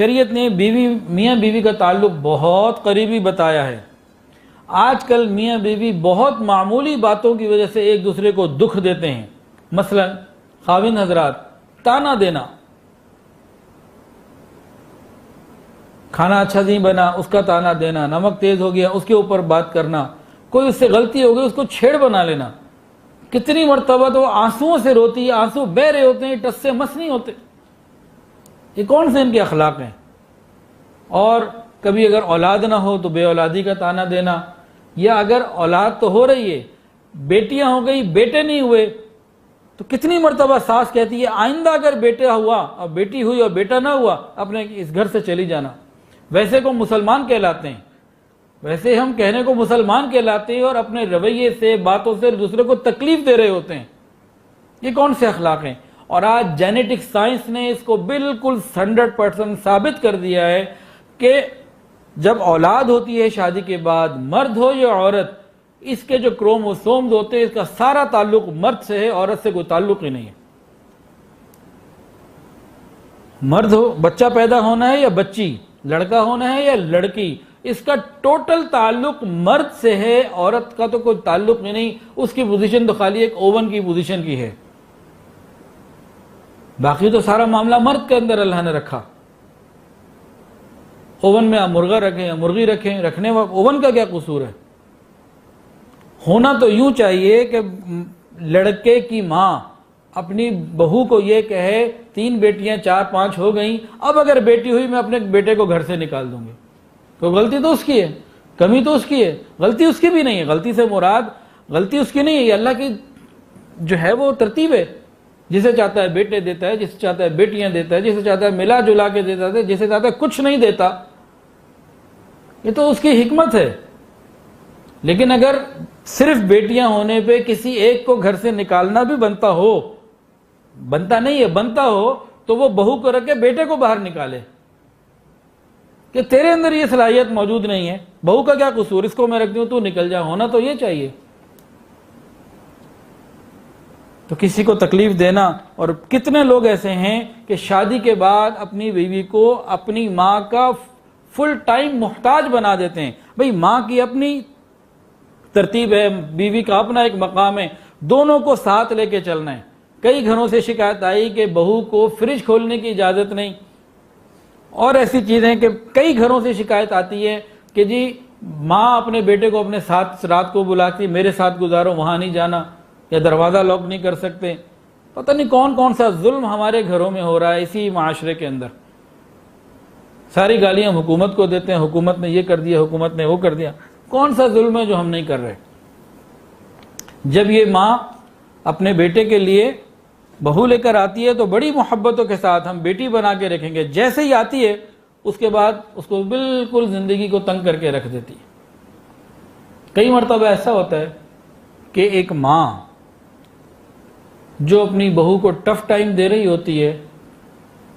शरीयत ने मियाँ बीवी का ताल्लुक बहुत करीबी बताया है। आजकल मियाँ बीवी बहुत मामूली बातों की वजह से एक दूसरे को दुख देते हैं। मसलन खाविंद हजरात, ताना देना, खाना अच्छा नहीं बना उसका ताना देना, नमक तेज हो गया उसके ऊपर बात करना, कोई उससे गलती हो गई उसको छेड़ बना लेना। कितनी मर्तबा तो आंसुओं से रोती है, आंसू बह रहे होते हैं, टस से मस नहीं होते। ये कौन से इनके अखलाक हैं। और कभी अगर औलाद ना हो तो बे औलादी का ताना देना, या अगर औलाद तो हो रही है, बेटियां हो गई बेटे नहीं हुए, तो कितनी मर्तबा सास कहती है आइंदा अगर बेटा हुआ और बेटी हुई और बेटा ना हुआ अपने इस घर से चली जाना। वैसे को मुसलमान कहलाते हैं, वैसे हम कहने को मुसलमान कहलाते हैं और अपने रवैये से बातों से दूसरे को तकलीफ दे रहे होते हैं। ये कौन से अखलाक हैं। और आज जेनेटिक साइंस ने इसको बिल्कुल 100% साबित कर दिया है कि जब औलाद होती है शादी के बाद, मर्द हो या औरत, इसके जो क्रोमोसोम्स होते हैं इसका सारा ताल्लुक मर्द से है, औरत से कोई ताल्लुक ही नहीं है। मर्द हो, बच्चा पैदा होना है या बच्ची, लड़का होना है या लड़की, इसका टोटल ताल्लुक मर्द से है, औरत का तो कोई ताल्लुक ही नहीं। उसकी पोजीशन तो खाली एक ओवन की पोजीशन की है, बाकी तो सारा मामला मर्द के अंदर अल्लाह ने रखा। ओवन में आप मुर्गा रखें या मुर्गी रखें, रखने में ओवन का क्या कसूर है। होना तो यूं चाहिए कि लड़के की माँ अपनी बहू को ये कहे 3 बेटियां 4-5 हो गई, अब अगर बेटी हुई मैं अपने बेटे को घर से निकाल दूंगी। तो गलती तो उसकी है, कमी तो उसकी है, गलती उसकी भी नहीं है। गलती से मुराद गलती उसकी नहीं है, ये अल्लाह की जो है वो तरतीब है। जिसे चाहता है बेटे देता है, जिसे चाहता है बेटियां देता है, जिसे चाहता है मिला जुला के देता है, जिसे चाहता है कुछ नहीं देता। ये तो उसकी हिकमत है। लेकिन अगर सिर्फ बेटियां होने पे किसी एक को घर से निकालना भी बनता हो, बनता नहीं है, बनता हो तो वो बहू को रख के बेटे को बाहर निकाले कि तेरे अंदर ये सलाहियत मौजूद नहीं है, बहू का क्या कसूर, इसको मैं रखती हूं तू निकल जा। होना तो ये चाहिए। तो किसी को तकलीफ देना, और कितने लोग ऐसे हैं कि शादी के बाद अपनी बीवी को अपनी माँ का फुल टाइम मोहताज बना देते हैं। भाई माँ की अपनी तरतीब है, बीवी का अपना एक मकाम है, दोनों को साथ लेके चलना है। कई घरों से शिकायत आई कि बहू को फ्रिज खोलने की इजाज़त नहीं, और ऐसी चीज़ें कि कई घरों से शिकायत आती है कि जी माँ अपने बेटे को अपने साथ रात को बुलाती, मेरे साथ गुजारो, वहाँ नहीं जाना, या दरवाज़ा लॉक नहीं कर सकते। पता नहीं कौन कौन सा जुल्म हमारे घरों में हो रहा है इसी माशरे के अंदर। सारी गालियाँ हुकूमत को देते हैं, हुकूमत ने ये कर दिया, हुकूमत ने वो कर दिया। कौन सा जुल्म है जो हम नहीं कर रहे। जब ये माँ अपने बेटे के लिए बहू लेकर आती है तो बड़ी मोहब्बतों के साथ हम बेटी बना के रखेंगे, जैसे ही आती है उसके बाद उसको बिल्कुल ज़िंदगी को तंग करके रख देती है। कई मरतबा ऐसा होता है कि एक माँ जो अपनी बहू को टफ टाइम दे रही होती है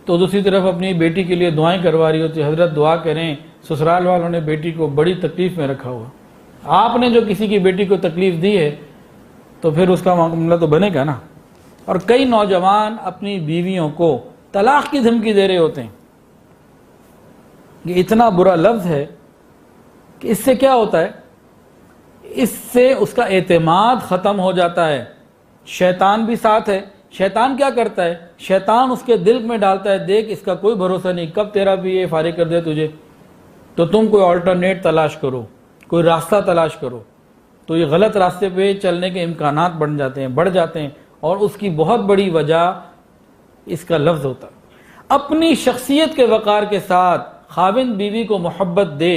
तो दूसरी तरफ अपनी बेटी के लिए दुआएं करवा रही होती है, हजरत दुआ करें, ससुराल वालों ने बेटी को बड़ी तकलीफ में रखा हुआ। आपने जो किसी की बेटी को तकलीफ दी है तो फिर उसका मामला तो बनेगा ना। और कई नौजवान अपनी बीवियों को तलाक की धमकी दे रहे होते हैं। ये इतना बुरा लफ्ज़ है कि इससे क्या होता है, इससे उसका एतमाद ख़त्म हो जाता है। शैतान भी साथ है। शैतान क्या करता है, शैतान उसके दिल में डालता है, देख इसका कोई भरोसा नहीं, कब तेरा भी ये फारिग कर दे तुझे, तो तुम कोई ऑल्टरनेट तलाश करो, कोई रास्ता तलाश करो। तो ये गलत रास्ते पे चलने के इम्कानात बढ़ जाते हैं और उसकी बहुत बड़ी वजह इसका लफ्ज़ होता है। अपनी शख्सियत के वक़ार के साथ खाविंद बीवी को मोहब्बत दे,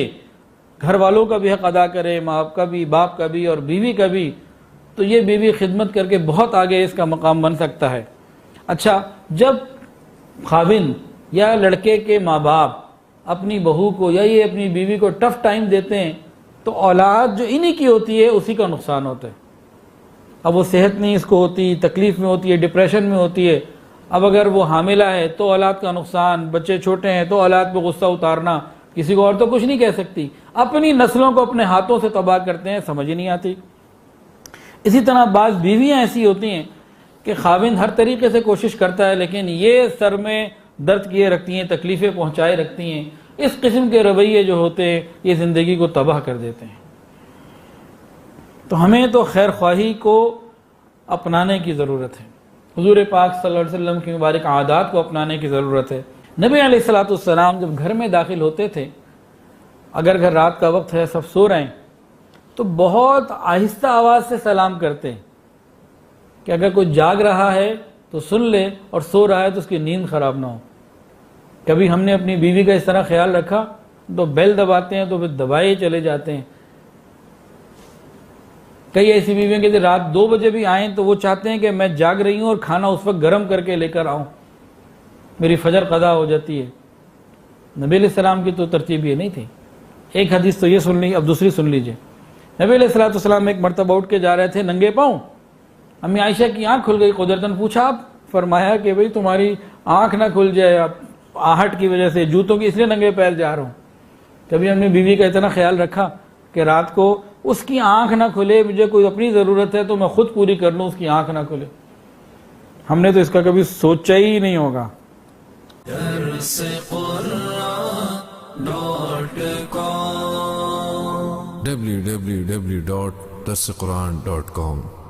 घर वालों का भी हक़ अदा करे, माँ का भी, बाप का भी और बीवी का भी, तो ये बीवी खिदमत करके बहुत आगे इसका मकाम बन सकता है। अच्छा, जब खाविंद या लड़के के माँ बाप अपनी बहू को या ये अपनी बीवी को टफ टाइम देते हैं तो औलाद जो इन्हीं की होती है उसी का नुकसान होता है। अब वो सेहत नहीं इसको होती, तकलीफ़ में होती है, डिप्रेशन में होती है। अब अगर वो हामिला है तो औलाद का नुकसान, बच्चे छोटे हैं तो औलाद पे गुस्सा उतारना, किसी को और तो कुछ नहीं कह सकती। अपनी नस्लों को अपने हाथों से तबाह करते हैं, समझ ही नहीं आती। इसी तरह बाज़ बीवियाँ ऐसी होती हैं कि खाविंद हर तरीके से कोशिश करता है लेकिन ये सर में दर्द किए रखती हैं, तकलीफ़ें पहुँचाए रखती हैं। इस किस्म के रवैये जो होते हैं ये ज़िंदगी को तबाह कर देते हैं। तो हमें तो खैर ख्वाही को अपनाने की ज़रूरत है, हुज़ूर पाक सल्लल्लाहु अलैहि वसल्लम की मुबारक आदात को अपनाने की ज़रूरत है। नबी अलैहिस्सलाम जब घर में दाखिल होते थे, अगर घर रात का वक्त है, सब सो रहे हैं, तो बहुत आहिस्ता आवाज़ से सलाम करते हैं कि अगर कोई जाग रहा है तो सुन ले और सो रहा है तो उसकी नींद ख़राब ना हो। कभी हमने अपनी बीवी का इस तरह ख्याल रखा तो बेल दबाते हैं तो फिर दबाए चले जाते हैं। कई ऐसी बीवियाँ कि रात 2 बजे भी आएँ तो वो चाहते हैं कि मैं जाग रही हूँ और खाना उस वक्त गर्म करके लेकर आऊँ, मेरी फजर कदा हो जाती है। नबी अलैहिस्सलाम की तो तरतीब ये नहीं थी। एक हदीस तो ये सुन ली, अब दूसरी सुन लीजिए। नबी अलैहिस्सलाम एक मरतबा उठ के जा रहे थे नंगे पाँव, अम्मी आयशा की आँख खुल गई। कुदरतन पूछा, आप? फरमाया कि भाई तुम्हारी आँख ना खुल जाए आप आहट की वजह से, जूतों की इसलिए नंगे पैर जा रहा हूँ। कभी हमने बीवी का इतना ख्याल रखा कि रात को उसकी आँख ना खुले, मुझे कोई अपनी ज़रूरत है तो मैं खुद पूरी कर लूँ, उसकी आँख ना खुले। हमने तो इसका कभी सोचा ही नहीं होगा। www.darsequran.com